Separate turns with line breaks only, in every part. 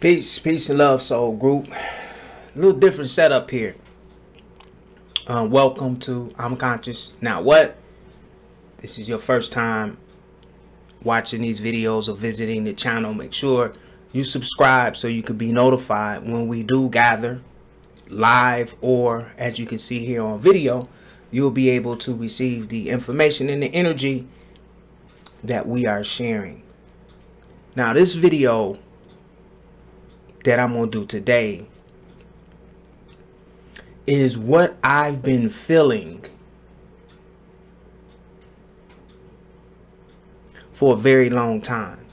Peace and love, soul group. A little different setup here. Welcome to I'm Conscious. Now what? This is your first time watching these videos or visiting the channel. Make sure you subscribe so you can be notified when we do gather live, or as you can see here on video, you'll be able to receive the information and the energy that we are sharing. Now this video that I'm going to do today is what I've been feeling for a very long time.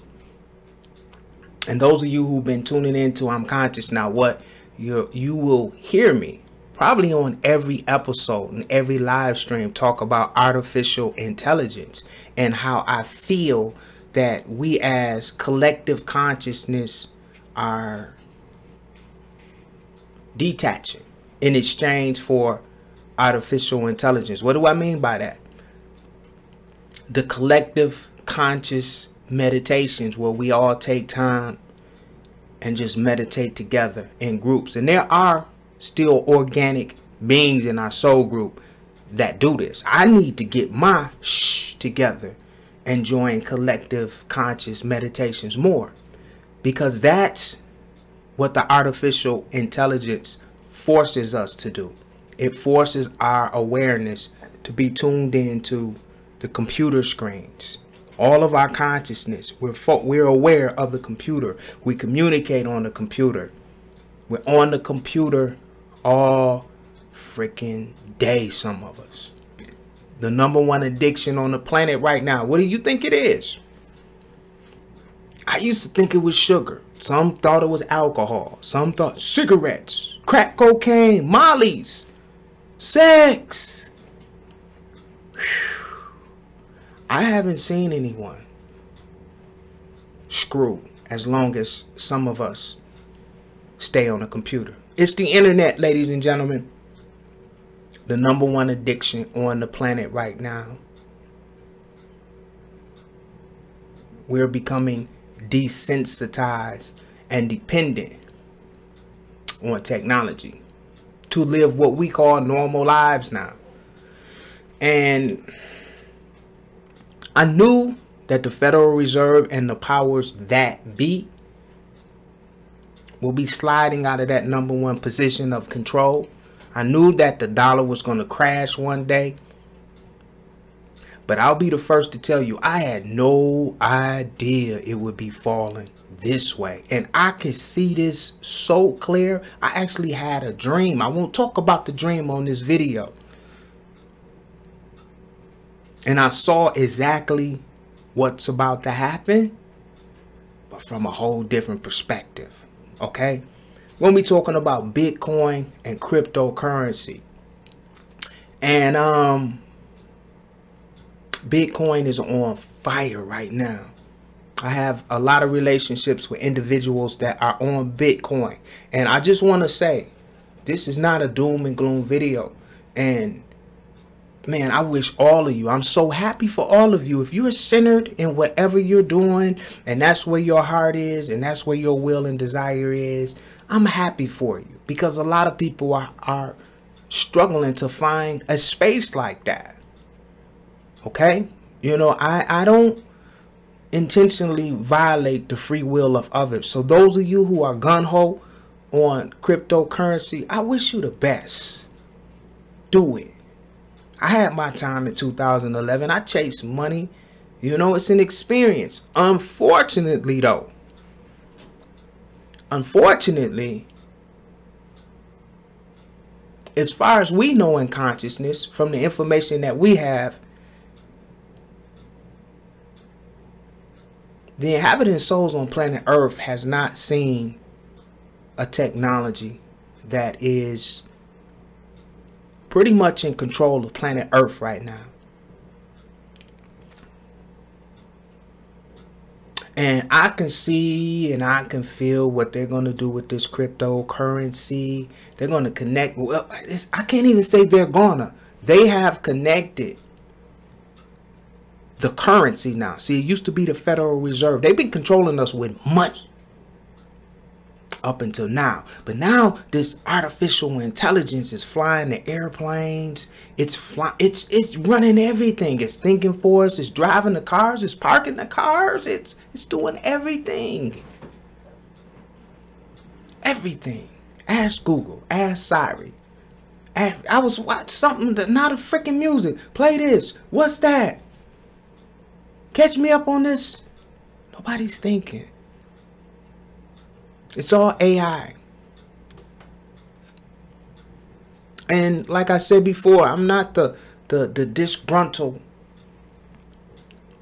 And those of you who've been tuning into I'm Conscious, now what, you will hear me probably on every episode and every live stream talk about artificial intelligence and how I feel that we as collective consciousness are detaching in exchange for artificial intelligence. What do I mean by that? The collective conscious meditations where we all take time and just meditate together in groups. And there are still organic beings in our soul group that do this. I need to get my together and join collective conscious meditations more, because that's what the artificial intelligence forces us to do. It forces our awareness to be tuned into the computer screens. All of our consciousness, we're aware of the computer. We communicate on the computer. We're on the computer all freaking day, some of us. The #1 addiction on the planet right now, what do you think it is? I used to think it was sugar. Some thought it was alcohol. Some thought cigarettes, crack cocaine, mollies, sex. Whew. I haven't seen anyone screw as long as some of us stay on a computer. It's the internet, ladies and gentlemen. The #1 addiction on the planet right now. We're becoming desensitized and dependent on technology to live what we call normal lives now. And I knew that the Federal Reserve and the powers that be will be sliding out of that #1 position of control. I knew that the dollar was going to crash one day. But I'll be the first to tell you, I had no idea it would be falling this way. And I can see this so clear. I actually had a dream. I won't talk about the dream on this video. And I saw exactly what's about to happen, but from a whole different perspective. Okay? We're going to be talking about Bitcoin and cryptocurrency. And Bitcoin is on fire right now. I have a lot of relationships with individuals that are on Bitcoin. And I just want to say, this is not a doom and gloom video. And man, I wish all of you, I'm so happy for all of you. If you're centered in whatever you're doing, and that's where your heart is, and that's where your will and desire is, I'm happy for you. Because a lot of people are struggling to find a space like that. Okay? You know, I don't intentionally violate the free will of others. So those of you who are gung-ho on cryptocurrency, I wish you the best. Do it. I had my time in 2011. I chased money. You know, it's an experience. Unfortunately, though, as far as we know in consciousness, from the information that we have, the inhabitant souls on planet Earth has not seen a technology that is pretty much in control of planet Earth right now. And I can see and I can feel what they're going to do with this cryptocurrency. They're going to connect. Well, I can't even say they're gonna. They have connected the currency now. See, it used to be the Federal Reserve. They've been controlling us with money. up until now. But now this artificial intelligence is flying the airplanes. It's running everything. It's thinking for us. It's driving the cars. It's parking the cars. It's doing everything. Everything. Ask Google. Ask Siri. I was watching something that not a freaking music. Play this. What's that? Catch me up on this. Nobody's thinking. It's all AI. And like I said before, I'm not the disgruntled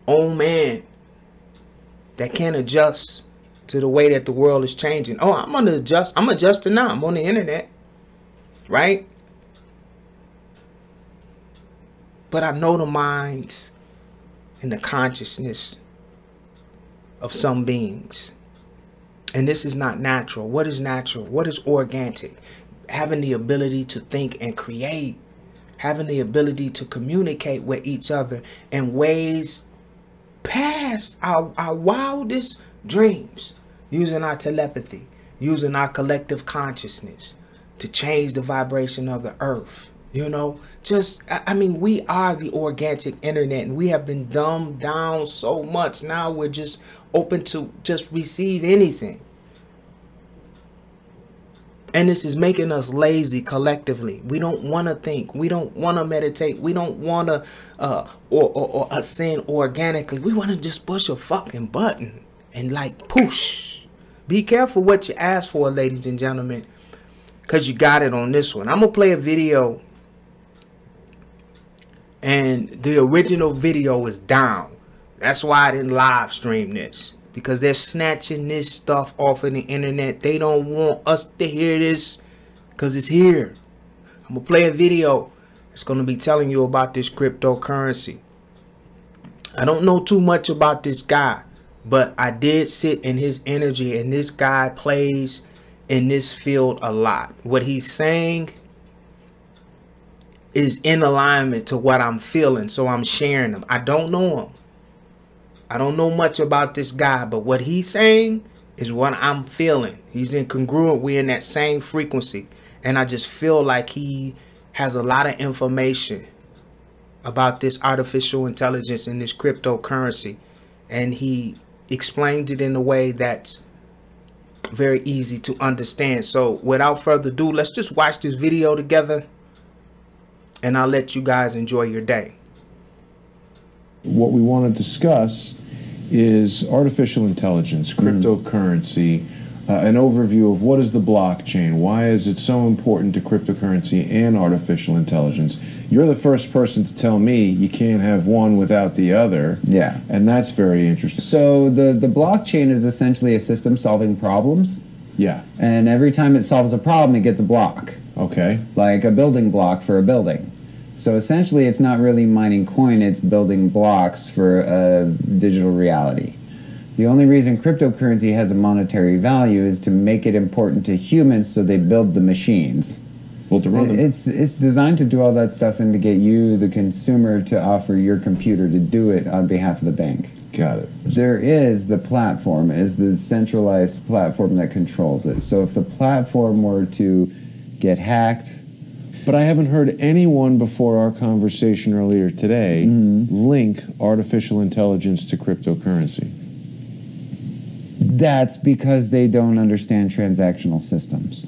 old man that can't adjust to the way that the world is changing. Oh, I'm gonna adjust. I'm adjusting now. I'm on the internet, right? But I know the minds and the consciousness of some beings. And this is not natural. What is natural? What is organic? Having the ability to think and create. Having the ability to communicate with each other in ways past our wildest dreams. Using our telepathy. Using our collective consciousness to change the vibration of the earth. You know, I mean, we are the organic internet, and we have been dumbed down so much. Now we're just open to just receive anything. And this is making us lazy collectively. We don't want to think. We don't want to meditate. We don't want to or ascend organically. We want to just push a fucking button and like push. Be careful what you ask for, ladies and gentlemen, because you got it on this one. I'm going to play a video. And the original video is down. That's why I didn't live stream this. Because they're snatching this stuff off of the internet. They don't want us to hear this. Because it's here. I'm going to play a video. It's going to be telling you about this cryptocurrency. I don't know too much about this guy. But I did sit in his energy. And this guy plays in this field a lot. What he's saying is in alignment to what I'm feeling, so I'm sharing them. I don't know him. I don't know much about this guy, but what he's saying is what I'm feeling. He's incongruent. We're in that same frequency, and I just feel like he has a lot of information about this artificial intelligence and this cryptocurrency, and he explains it in a way that's very easy to understand. So without further ado, let's just watch this video together. And I'll let you guys enjoy your day.
What we want to discuss is artificial intelligence, cryptocurrency, an overview of what is the blockchain, why is it so important to cryptocurrency and artificial intelligence. You're the first person to tell me you can't have one without the other.
Yeah.
And that's very interesting.
So the blockchain is essentially a system solving problems.
Yeah.
And every time it solves a problem, it gets a block.
Okay.
Like a building block for a building. So essentially, it's not really mining coin, it's building blocks for a digital reality. The only reason cryptocurrency has a monetary value is to make it important to humans so they build the machines.
Well, to run them.
It's designed to do all that stuff and to get you, the consumer, to offer your computer to do it on behalf of the bank.
Got it.
There is the platform, is the centralized platform that controls it. So if the platform were to get hacked...
But I haven't heard anyone before our conversation earlier today link artificial intelligence to cryptocurrency.
That's because they don't understand transactional systems.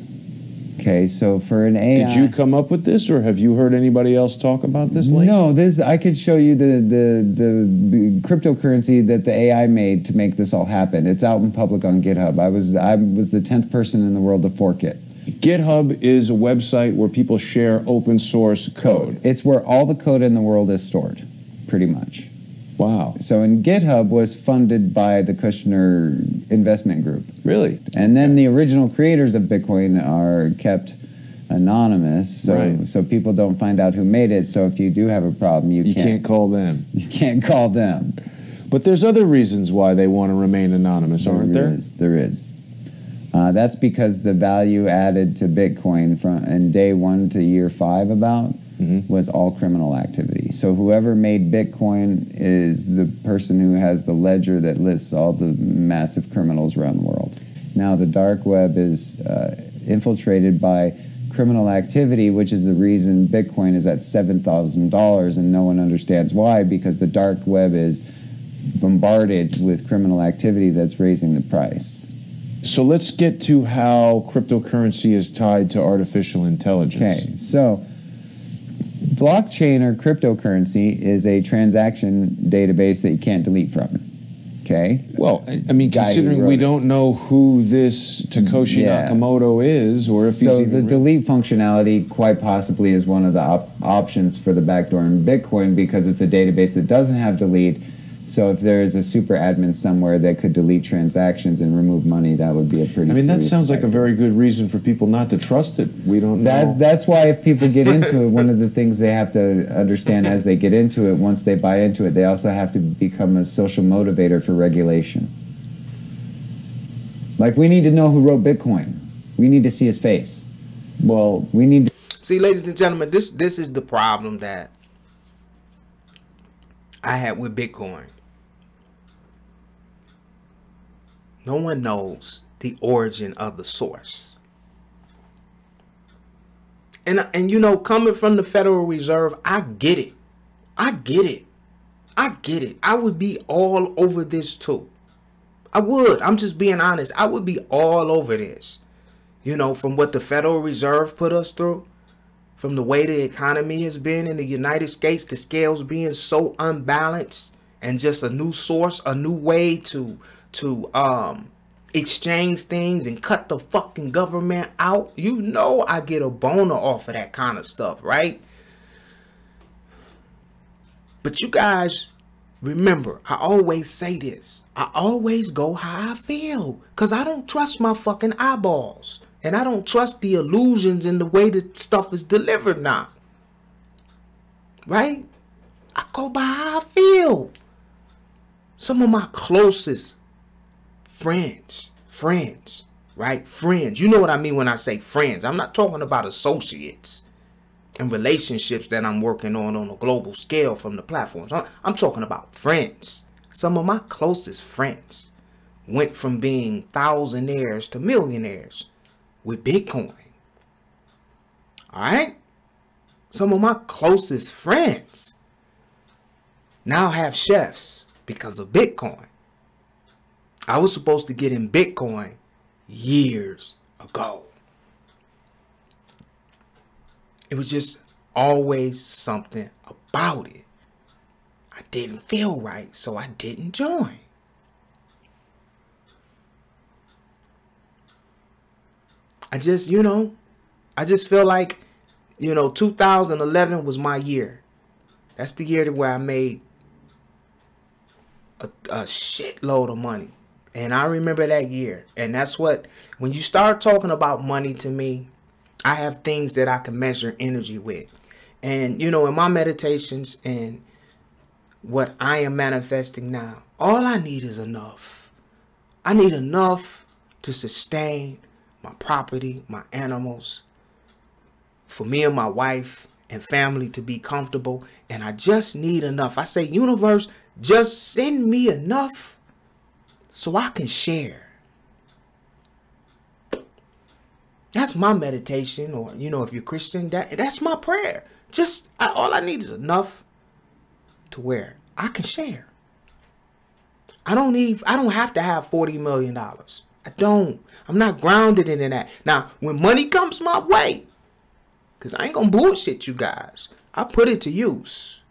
Okay, so for an AI...
Did you come up with this, or have you heard anybody else talk about this link?
No, I could show you the cryptocurrency that the AI made to make this all happen. It's out in public on GitHub. I was the 10th person in the world to fork it.
GitHub is a website where people share open source code.
It's where all the code in the world is stored, pretty much.
Wow.
So and GitHub was funded by the Kushner investment group.
Really?
And then the original creators of Bitcoin are kept anonymous, so people don't find out who made it. So if you do have a problem, you can't
call them.
You can't call them.
But there's other reasons why they want to remain anonymous, aren't there?
There is. That's because the value added to Bitcoin in day 1 to year 5 was all criminal activity. So whoever made Bitcoin is the person who has the ledger that lists all the massive criminals around the world. Now the dark web is infiltrated by criminal activity, which is the reason Bitcoin is at $7,000, and no one understands why, because the dark web is bombarded with criminal activity that's raising the price.
So let's get to how cryptocurrency is tied to artificial intelligence.
Okay, so blockchain or cryptocurrency is a transaction database that you can't delete from. Okay.
Well, I mean, considering we don't know who this Takeshi Nakamoto is, or if he's even
the delete functionality quite possibly is one of the options for the backdoor in Bitcoin, because it's a database that doesn't have delete. So if there is a super admin somewhere that could delete transactions and remove money, that would be a pretty.
I mean, that sounds like a very good reason for people not to trust it. We don't know.
That's why if people get into it, one of the things they have to understand as they get into it, once they buy into it, they also have to become a social motivator for regulation. Like, we need to know who wrote Bitcoin. We need to see his face. Well, we need to
see, ladies and gentlemen, this is the problem that I had with Bitcoin. No one knows the origin of the source. And you know, coming from the Federal Reserve, I get it. I get it. I get it. I would be all over this too. I would. I'm just being honest. I would be all over this. You know, from what the Federal Reserve put us through, from the way the economy has been in the United States, the scales being so unbalanced, and just a new source, a new way to exchange things and cut the fucking government out. You know, I get a boner off of that kind of stuff, right? But you guys, remember, I always say this. I always go how I feel, because I don't trust my fucking eyeballs. And I don't trust the illusions in the way that stuff is delivered now. Right? I go by how I feel. Some of my closest friends, right? Friends. You know what I mean when I say friends. I'm not talking about associates and relationships that I'm working on a global scale from the platforms. I'm talking about friends. Some of my closest friends went from being thousandaires to millionaires with Bitcoin. All right? Some of my closest friends now have chefs because of Bitcoin. I was supposed to get in Bitcoin years ago. It was just always something about it. I didn't feel right, so I didn't join. I just, you know, I just feel like, you know, 2011 was my year. That's the year where I made a shitload of money. And I remember that year. And that's what, when you start talking about money to me, I have things that I can measure energy with. And, you know, in my meditations and what I am manifesting now, all I need is enough. I need enough to sustain my property, my animals, for me and my wife and family to be comfortable. And I just need enough. I say, universe, just send me enough so I can share. That's my meditation. Or, you know, if you're Christian, that's my prayer. Just all I need is enough to where I can share. I don't have to have $40 million. I don't. I'm not grounded in that. Now, when money comes my way, because I ain't gonna bullshit you guys, I put it to use.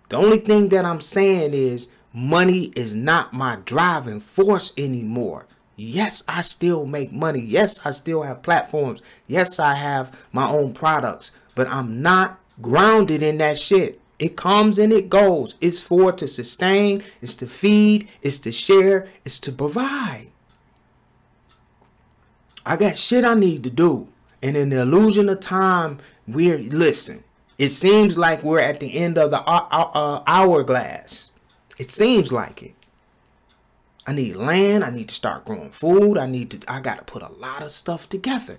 The only thing that I'm saying is money is not my driving force anymore. Yes, I still make money. Yes, I still have platforms. Yes, I have my own products. But I'm not grounded in that shit. It comes and it goes. It's to sustain. It's to feed. It's to share. It's to provide. I got shit I need to do. And in the illusion of time, listen, it seems like we're at the end of the hourglass. It seems like it. I need land. I need to start growing food. I got to put a lot of stuff together.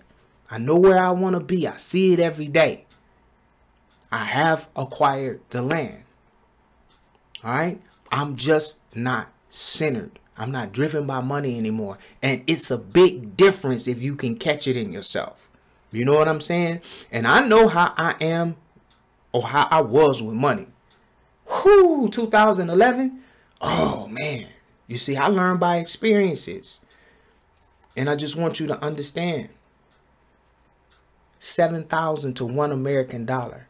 I know where I want to be. I see it every day. I have acquired the land. All right. I'm just not centered. I'm not driven by money anymore. And it's a big difference if you can catch it in yourself. You know what I'm saying? And I know how I am, or how I was with money. Whoo, 2011. Oh, man. You see, I learned by experiences. And I just want you to understand. 7,000 to $1 American dollar.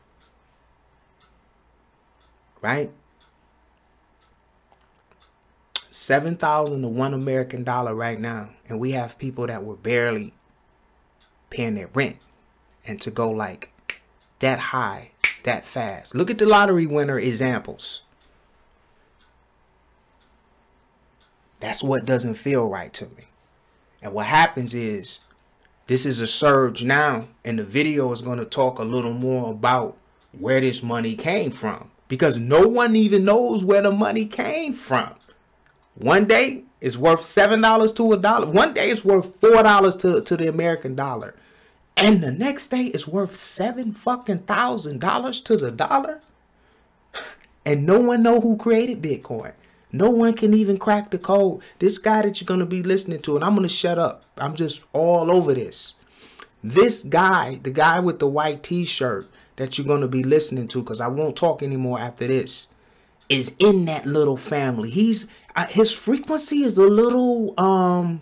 Right? 7,000 to $1 American dollar right now. And we have people that were barely paying their rent. And to go like that high, that fast. Look at the lottery winner examples. That's what doesn't feel right to me. And what happens is, this is a surge now, and the video is going to talk a little more about where this money came from, because no one even knows where the money came from. One day it's worth $7 to $1. One day it's worth $4 to the American dollar. And the next day it's worth $7,000 to the dollar. And no one know who created Bitcoin. No one can even crack the code. This guy that you're going to be listening to, and I'm going to shut up. I'm just all over this. This guy, the guy with the white t-shirt that you're going to be listening to, because I won't talk anymore after this, is in that little family. His frequency is a little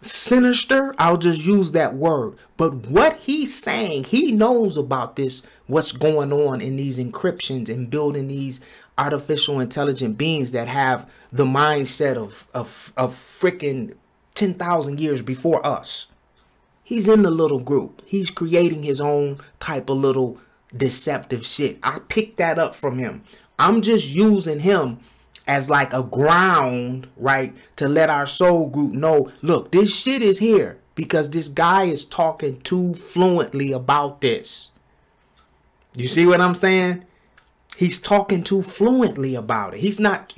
sinister. I'll just use that word. But what he's saying, he knows about this, what's going on in these encryptions and building these artificial intelligent beings that have the mindset of freaking 10,000 years before us. He's in the little group. He's creating his own type of little deceptive shit. I picked that up from him. I'm just using him as like a ground, right, to let our soul group know, look, this shit is here because this guy is talking too fluently about this. You see what I'm saying? He's talking too fluently about it. He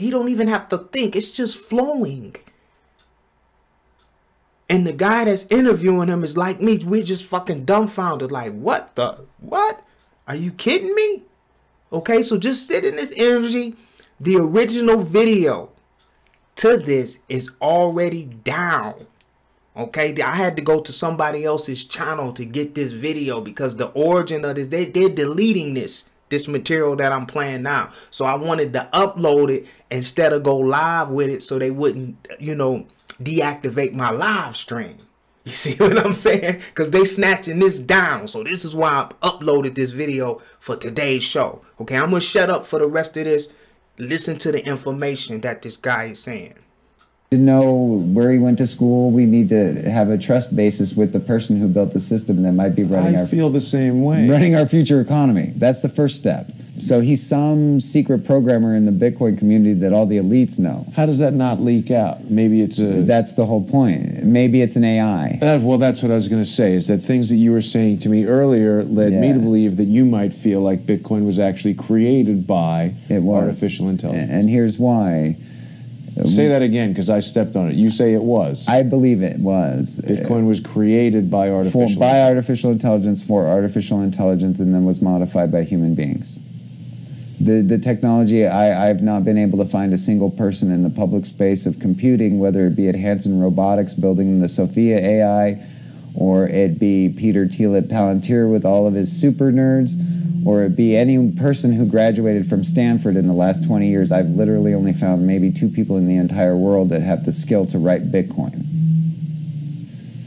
don't even have to think. It's just flowing. And the guy that's interviewing him is like me. We're just fucking dumbfounded. Like, what? Are you kidding me? Okay, so just sit in this energy. The original video to this is already down. Okay, I had to go to somebody else's channel to get this video because the origin of this, they're deleting this material that I'm playing now. So I wanted to upload it instead of go live with it so they wouldn't, you know, deactivate my live stream. You see what I'm saying? Because they snatching this down. So this is why I uploaded this video for today's show. Okay, I'm going to shut up for the rest of this. Listen to the information that this guy is saying.
To know where he went to school, we need to have a trust basis with the person who built the system that might be running
I feel the same way.
Running our future economy. That's the first step. So he's some secret programmer in the Bitcoin community that all the elites know.
How does that not leak out? Maybe it's a...
That's the whole point. Maybe it's an AI.
Well, that's what I was going to say, is that things that you were saying to me earlier led me to believe that you might feel like Bitcoin was actually created by artificial intelligence.
And here's why.
Say that again, because I stepped on it. You say it was.
I believe it was.
Bitcoin was created by
artificial intelligence for artificial intelligence, and then was modified by human beings. The technology, I've not been able to find a single person in the public space of computing, whether it be at Hanson Robotics building the Sophia AI, or it be Peter Thiel at Palantir with all of his super nerds, or it be any person who graduated from Stanford in the last 20 years. I've literally only found maybe 2 people in the entire world that have the skill to write Bitcoin.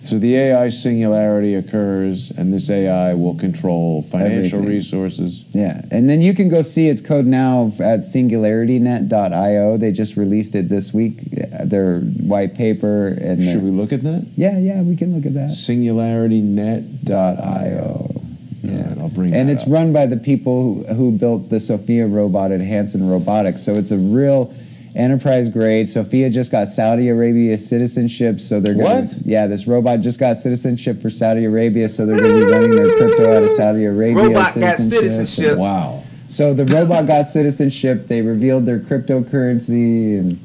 So the AI singularity occurs, and this AI will control financial resources.
Yeah, and then you can go see its code now at singularitynet.io. They just released it this week, their white paper. And
should we look at that?
Yeah, we can look at that.
Singularitynet.io.
Yeah,
right, I'll bring
and
that
it's
up.
run by the people who built the Sophia robot at Hanson Robotics. So it's a real enterprise grade. Sophia just got Saudi Arabia citizenship, so they're going to... Yeah, this robot just got citizenship for Saudi Arabia, so they're going to be running their crypto out of Saudi Arabia.
Robot got citizenship.
Wow.
So the robot got citizenship. They revealed their cryptocurrency, and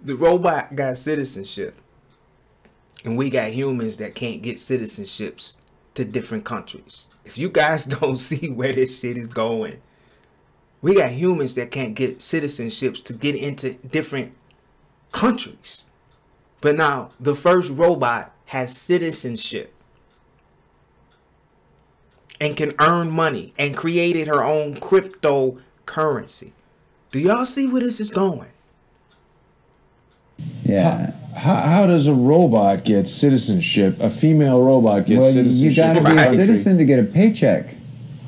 the robot got citizenship, and we got humans that can't get citizenships to different countries. If you guys don't see where this shit is going, we got humans that can't get citizenships to get into different countries. But now the first robot has citizenship and can earn money and created her own cryptocurrency. Do y'all see where this is going?
Yeah.
How does a robot get citizenship? A female robot gets citizenship?
You gotta be a citizen to get a paycheck.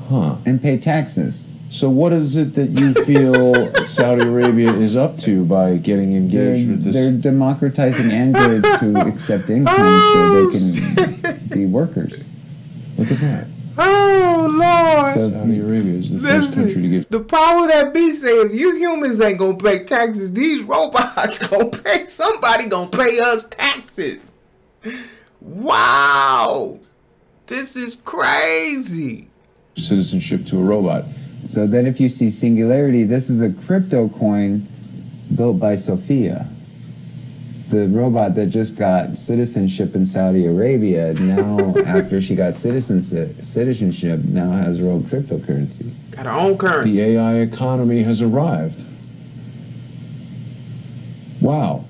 Huh.
And pay taxes.
So what is it that you feel Saudi Arabia is up to by getting engaged with this?
They're democratizing androids to accept income so they can be workers.
Look at that.
Oh, Lord.
So Saudi Arabia is the first country to get...
The power that be say, if you humans ain't gonna pay taxes, these robots gonna pay. Somebody gonna pay us taxes. Wow. This is crazy.
Citizenship to a robot.
So then if you see Singularity, this is a crypto coin built by Sophia. The robot that just got citizenship in Saudi Arabia, now after she got citizenship, now has her own cryptocurrency.
Got her own currency.
The AI economy has arrived. Wow.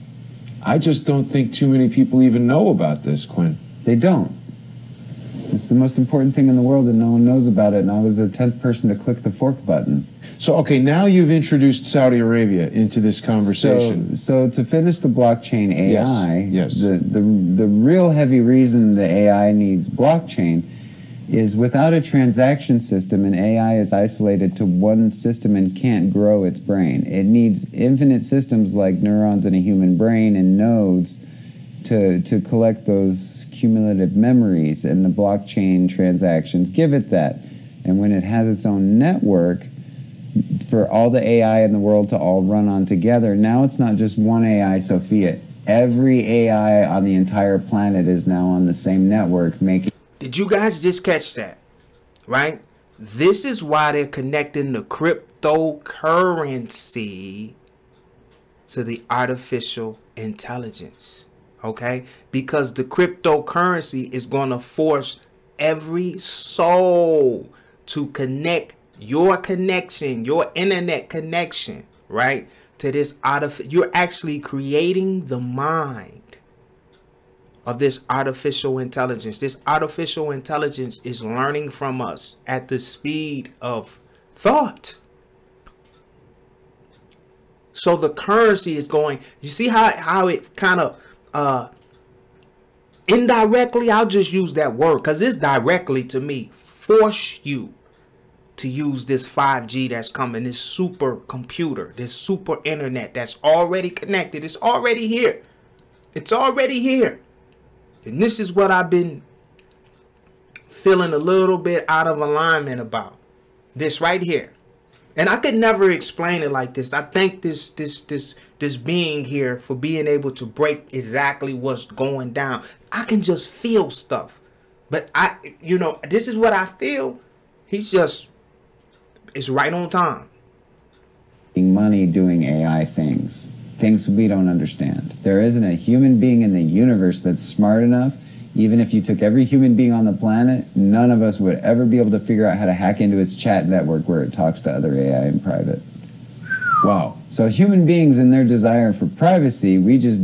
I just don't think too many people even know about this, Quinn.
They don't. It's the most important thing in the world and no one knows about it, and I was the 10th person to click the fork button.
So, okay, now you've introduced Saudi Arabia into this conversation.
So to finish the blockchain AI,
yes.
The real heavy reason the AI needs blockchain is without a transaction system, an AI is isolated to one system and can't grow its brain. It needs infinite systems like neurons in a human brain and nodes to collect those cumulative memories, and the blockchain transactions give it that. And when it has its own network for all the AI in the world to all run on together, now it's not just one AI, Sophia. Every AI on the entire planet is now on the same network making...
Did you guys just catch that? Right? This is why they're connecting the cryptocurrency to the artificial intelligence. Okay? Because the cryptocurrency is going to force every soul to connect your connection, your internet connection, right? To this you're actually creating the mind of this artificial intelligence. This artificial intelligence is learning from us at the speed of thought. So the currency is going, you see how it kind of indirectly, I'll just use that word because it's directly to me, force you to use this 5G that's coming, this super computer, this super internet that's already connected. It's already here. It's already here. And this is what I've been feeling a little bit out of alignment about. This right here. And I could never explain it like this. I thank this being here for being able to break exactly what's going down. I can just feel stuff. But this is what I feel. It's right on time.
Money doing AI things we don't understand. There isn't a human being in the universe that's smart enough. Even if you took every human being on the planet, none of us would ever be able to figure out how to hack into its chat network where it talks to other AI in private. Wow. So human beings in their desire for privacy, we just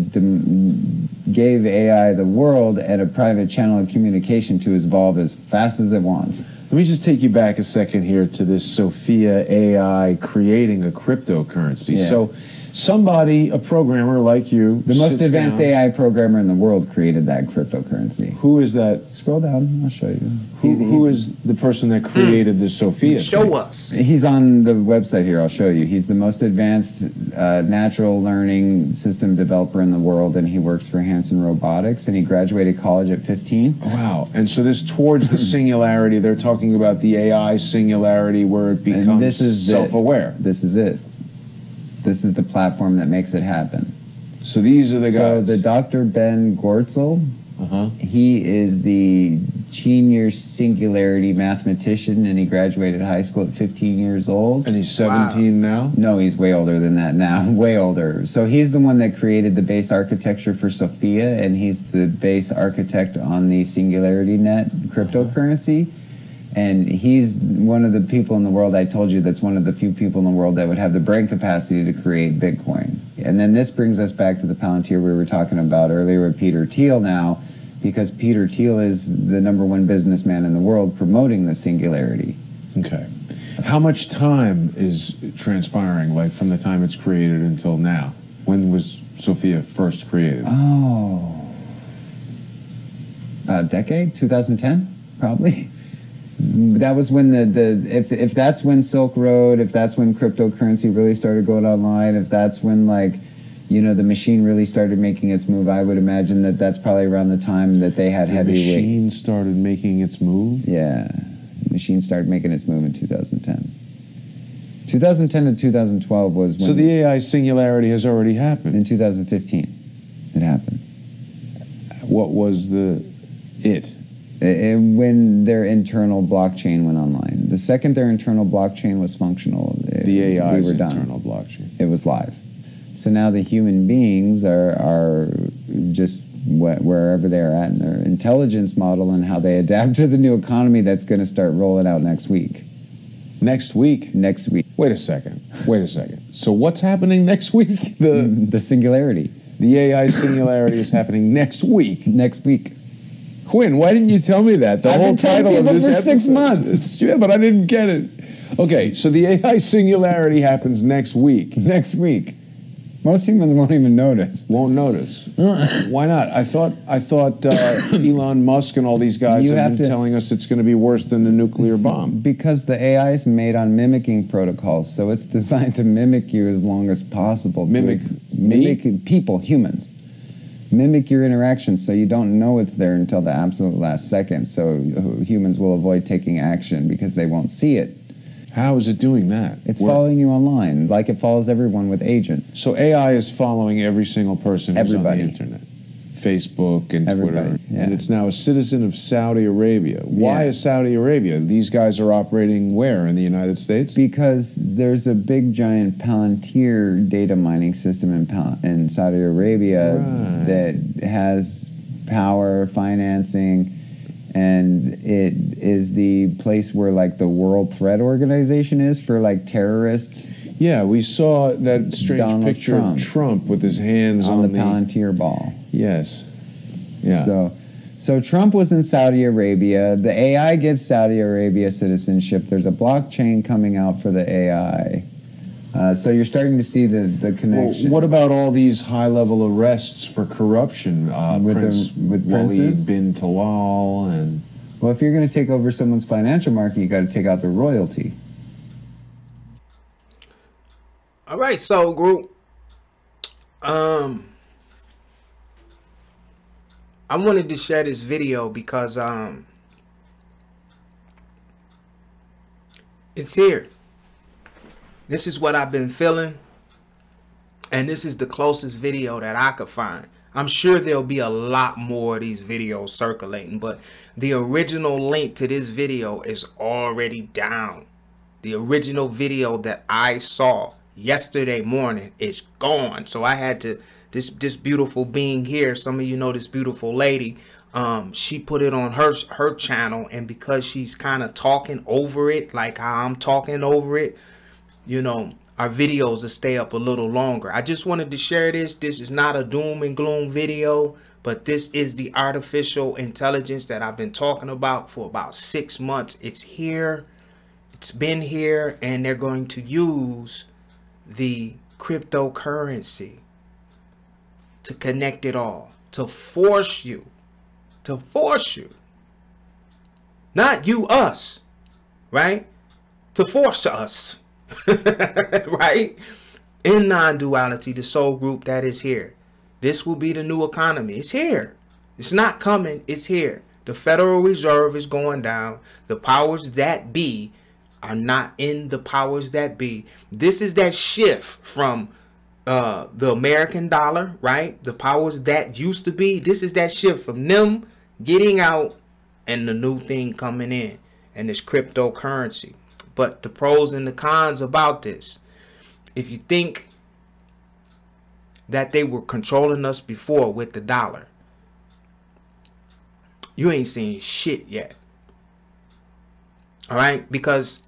gave AI the world and a private channel of communication to evolve as fast as it wants.
Let me just take you back a second here to this Sophia AI creating a cryptocurrency. Yeah. So somebody, a programmer like you,
the most advanced AI programmer in the world created that cryptocurrency.
Who is that?
Scroll down, I'll show you.
Who is the person that created the Sophia?
Show us.
He's on the website here, I'll show you. He's the most advanced natural learning system developer in the world, and he works for Hanson Robotics, and he graduated college at 15.
Wow. And so this towards the singularity, they're talking about the AI singularity where it becomes self-aware.
This is it. This is the platform that makes it happen.
So these are the guys.
So the Dr. Ben Gortzel, he is the senior singularity mathematician, and he graduated high school at 15 years old.
And he's 17 now?
No, he's way older than that now, way older. So he's the one that created the base architecture for Sophia, and he's the base architect on the Singularity Net cryptocurrency. And he's one of the people in the world, I told you, that's one of the few people in the world that would have the brain capacity to create Bitcoin. And then this brings us back to the Palantir we were talking about earlier with Peter Thiel now, because Peter Thiel is the #1 businessman in the world promoting the singularity.
Okay. How much time is transpiring, like from the time it's created until now? When was Sophia first created?
Oh, a decade, 2010, probably. That was when if that's when Silk Road, if that's when cryptocurrency really started going online, if that's when, like, you know, the machine really started making its move, I would imagine that that's probably around the time that they had heavyweight.
The machine started making its move?
Yeah. The machine started making its move in 2010. 2010 to 2012 was when...
So the AI singularity has already happened?
In 2015, it happened.
What was it?
When their internal blockchain went online. The second their internal blockchain was functional,
the AI's
we were done.
Internal blockchain.
It was live. So now the human beings are just wherever they're at in their intelligence model and how they adapt to the new economy that's going to start rolling out next week.
Next week?
Next week.
Wait a second. So what's happening next week?
The singularity.
The AI singularity is happening next week.
Next week.
Quinn, why didn't you tell me that? The whole title of this episode.
For 6 months.
Yeah, but I didn't get it. Okay, so the AI singularity happens next week.
Next week. Most humans won't even notice.
Won't notice. Why not? I thought Elon Musk and all these guys have been telling us it's going to be worse than the nuclear bomb.
Because the AI is made on mimicking protocols, so it's designed to mimic you as long as possible.
Mimic
people, humans. Mimic your interactions so you don't know it's there until the absolute last second, so humans will avoid taking action because they won't see it.
How is it doing that?
It's following you online, like it follows everyone with Agent.
So AI is following every single person who's on the internet. Facebook and Twitter.
Yeah.
And it's now a citizen of Saudi Arabia. Why is Saudi Arabia? These guys are operating where? In the United States?
Because there's a big giant Palantir data mining system in Saudi Arabia that has power, financing, and it is the place where, like, the World Threat Organization is for, like, terrorists.
Yeah, we saw that strange picture of Trump with his hands on
the Palantir ball.
Yes. Yeah.
So Trump was in Saudi Arabia. The AI gets Saudi Arabia citizenship. There's a blockchain coming out for the AI. So you're starting to see the connection.
Well, what about all these high-level arrests for corruption? With Walid bin Talal and...
Well, if you're going to take over someone's financial market, you got to take out their royalty.
All right, so group, I wanted to share this video because it's here. This is what I've been feeling, and this is the closest video that I could find. I'm sure there'll be a lot more of these videos circulating, but the original link to this video is already down. The original video that I saw yesterday morning is gone. So I had to, this beautiful being here, some of you know this beautiful lady, she put it on her channel, and because she's kind of talking over it like how I'm talking over it, you know, our videos will stay up a little longer. I just wanted to share this. This is not a doom and gloom video, but this is the artificial intelligence that I've been talking about for about 6 months. It's here, it's been here, and they're going to use the cryptocurrency to connect it all, to force you, not you, us, right? To force us, right? In non-duality, the soul group that is here. This will be the new economy. It's here. It's not coming. It's here. The Federal Reserve is going down. The powers that be are not in the powers that be. This is that shift from the American dollar, right? The powers that used to be. This is that shift from them getting out and the new thing coming in, and this cryptocurrency. But the pros and the cons about this, if you think that they were controlling us before with the dollar, you ain't seen shit yet. All right, because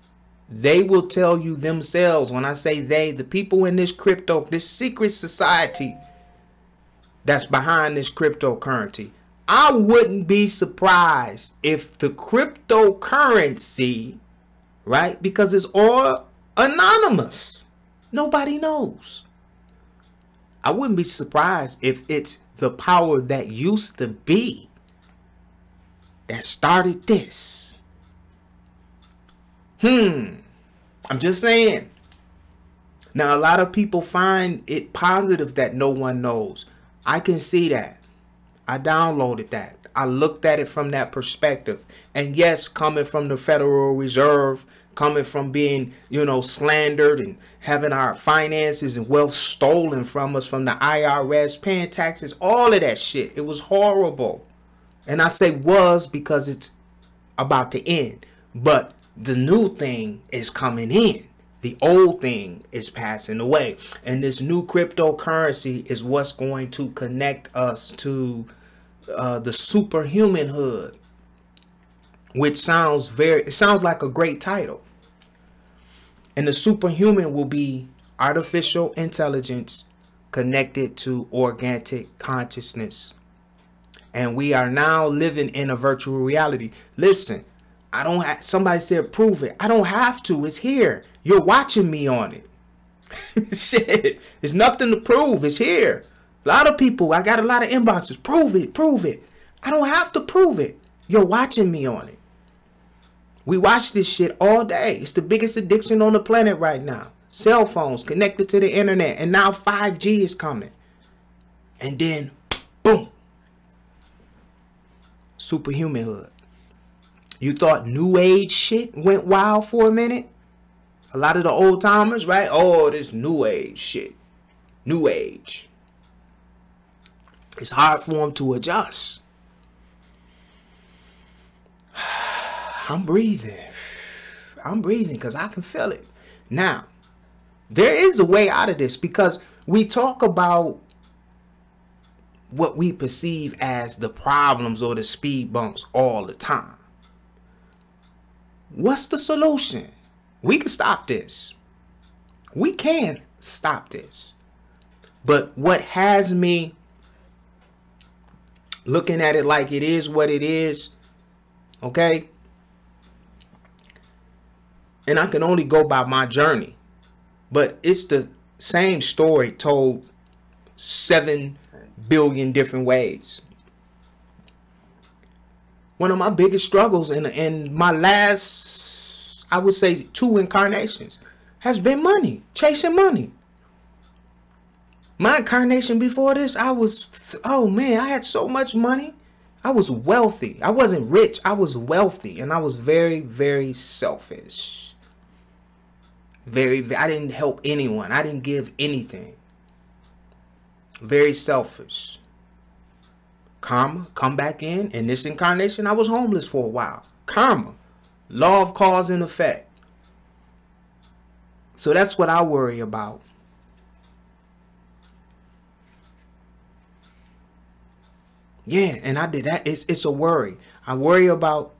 They will tell you themselves, when I say they, the people in this crypto, this secret society that's behind this cryptocurrency. I wouldn't be surprised if the cryptocurrency, right, because it's all anonymous, nobody knows. I wouldn't be surprised if it's the power that used to be that started this. I'm just saying. Now, a lot of people find it positive that no one knows. I can see that. I downloaded that. I looked at it from that perspective. And yes, coming from the Federal Reserve, coming from being, slandered and having our finances and wealth stolen from us from the IRS, paying taxes, all of that shit. It was horrible. And I say was because it's about to end. But the new thing is coming in. The old thing is passing away. And this new cryptocurrency is what's going to connect us to the superhumanhood, which sounds like a great title. And the superhuman will be artificial intelligence connected to organic consciousness. And we are now living in a virtual reality. Listen, somebody said prove it. I don't have to. It's here. You're watching me on it. Shit. There's nothing to prove. It's here. A lot of people, I got a lot of inboxes. Prove it. Prove it. I don't have to prove it. You're watching me on it. We watch this shit all day. It's the biggest addiction on the planet right now. Cell phones connected to the internet. And now 5G is coming. And then, boom. Superhumanhood. You thought new age shit went wild for a minute? A lot of the old timers, right? Oh, this new age shit. New age. It's hard for them to adjust. I'm breathing. I'm breathing because I can feel it. Now, there is a way out of this because we talk about what we perceive as the problems or the speed bumps all the time. What's the solution? We can stop this. We can stop this. But what has me looking at it like it is what it is, okay? And I can only go by my journey. But it's the same story told 7 billion different ways. One of my biggest struggles in my last, I would say 2 incarnations has been money, chasing money. My incarnation before this, oh man, I had so much money. I was wealthy. I wasn't rich. I was wealthy. And I was very, very selfish. I didn't help anyone. I didn't give anything. Very selfish. Karma, come back in this incarnation, I was homeless for a while. Karma, law of cause and effect. So that's what I worry about. Yeah, and I did that. It's a worry. I worry about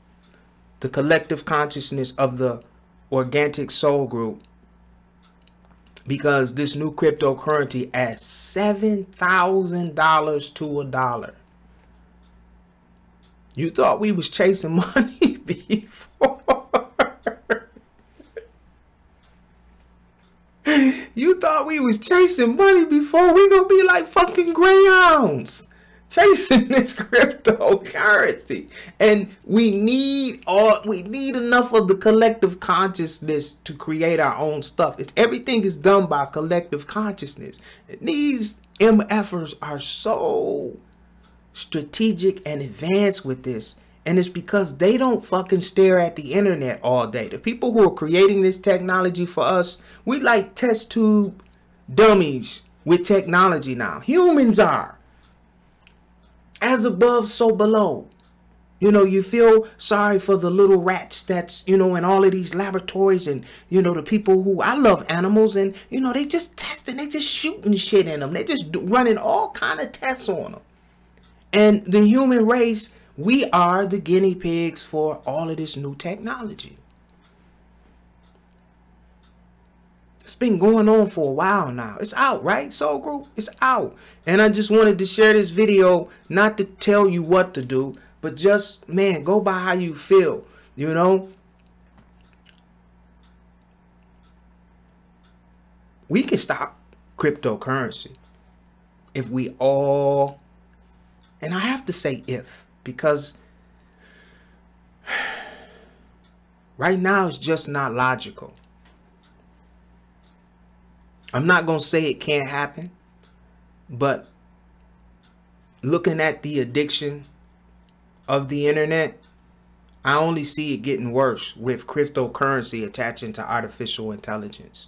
the collective consciousness of the organic soul group because this new cryptocurrency at $7,000 to $1. You thought we was chasing money before. You thought we was chasing money before. We gonna be like fucking greyhounds chasing this cryptocurrency. And we need enough of the collective consciousness to create our own stuff. Everything is done by collective consciousness. And these MFers are so strategic and advanced with this. And it's because they don't fucking stare at the internet all day. The people who are creating this technology for us, we like test tube dummies with technology now. Humans are. As above, so below. You feel sorry for the little rats that's, in all of these laboratories and, the people who, I love animals and, they just testing, they just shooting shit in them. They just running all kind of tests on them. And the human race, we are the guinea pigs for all of this new technology. It's been going on for a while now. It's out, right? Soul Group, it's out. And I just wanted to share this video, not to tell you what to do, but just, man, go by how you feel, you know? We can stop cryptocurrency if we all, and I have to say if, because right now it's just not logical. I'm not going to say it can't happen, but looking at the addiction of the internet, I only see it getting worse with cryptocurrency attaching to artificial intelligence.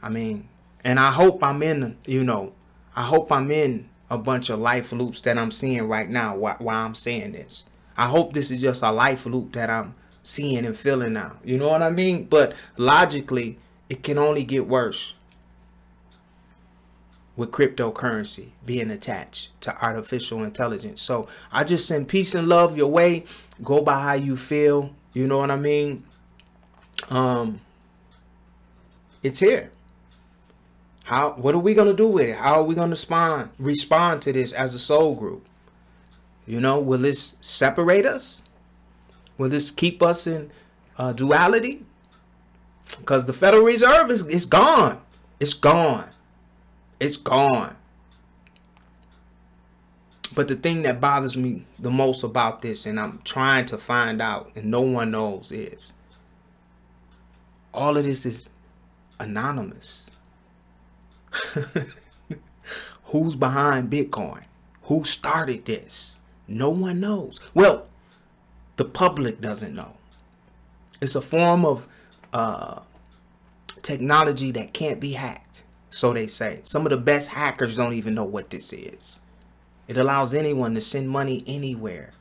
I mean, and I hope I'm in, you know, I hope I'm in a bunch of life loops that I'm seeing right now while I'm saying this. I hope this is just a life loop that I'm seeing and feeling now. You know what I mean? But logically, it can only get worse with cryptocurrency being attached to artificial intelligence. So I just send peace and love your way. Go by how you feel. You know what I mean? It's here. What are we going to do with it? How are we going to respond to this as a soul group? You know, will this separate us? Will this keep us in duality? Because the Federal Reserve is gone. It's gone. It's gone. But the thing that bothers me the most about this, and I'm trying to find out, and no one knows, is all of this is anonymous. Who's behind Bitcoin? Who started this? No one knows. Well, the public doesn't know. It's a form of technology that can't be hacked, so they say. Some of the best hackers don't even know what this is. It allows anyone to send money anywhere.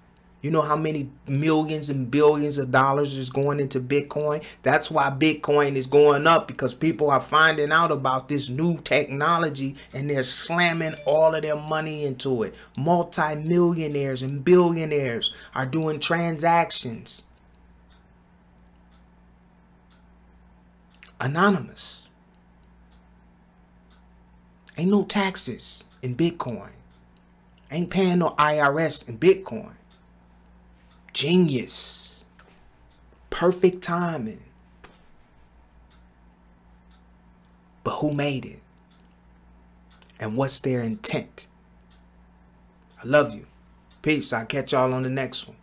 You know how many millions and billions of dollars is going into Bitcoin? That's why Bitcoin is going up, because people are finding out about this new technology and they're slamming all of their money into it. Multi-millionaires and billionaires are doing transactions. Anonymous. Ain't no taxes in Bitcoin. Ain't paying no IRS in Bitcoin. Genius. Perfect timing. But who made it? And what's their intent? I love you. Peace. I'll catch y'all on the next one.